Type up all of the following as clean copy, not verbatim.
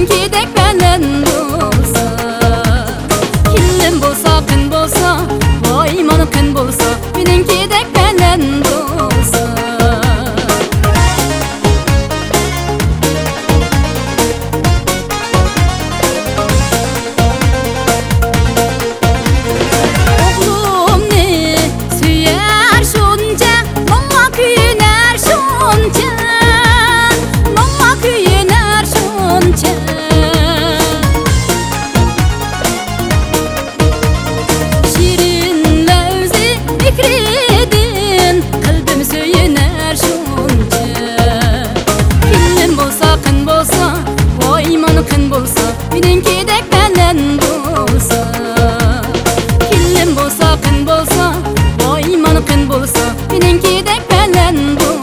meninkidek baland bo'lsa. Kelin bo'lsa, qin bo'lsa, voy mana qin bo'lsa, meninkidek baland bo'lsa. Qin bo'lsa, meninkidek baland bo'lsa. Kelin bo'lsa, qin bo'lsa, voy mana qin bo'lsa, meninkidek baland bo'lsa.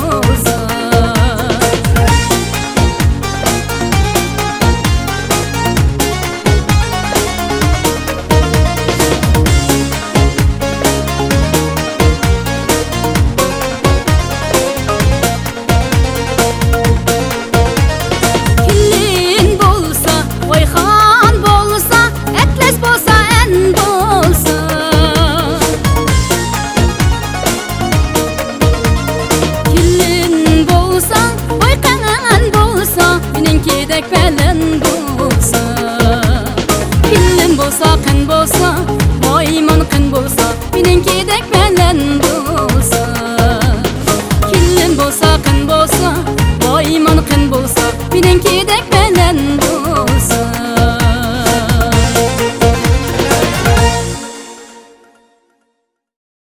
Meninkidek baland bo'lsa. Kelin bo'lsa, qin bo'lsa, voy mana qin bo'lsa, meninkidek baland bo'lsa. Kelin bo'lsa, qin bo'lsa, voy mana qin bo'lsa, meninkidek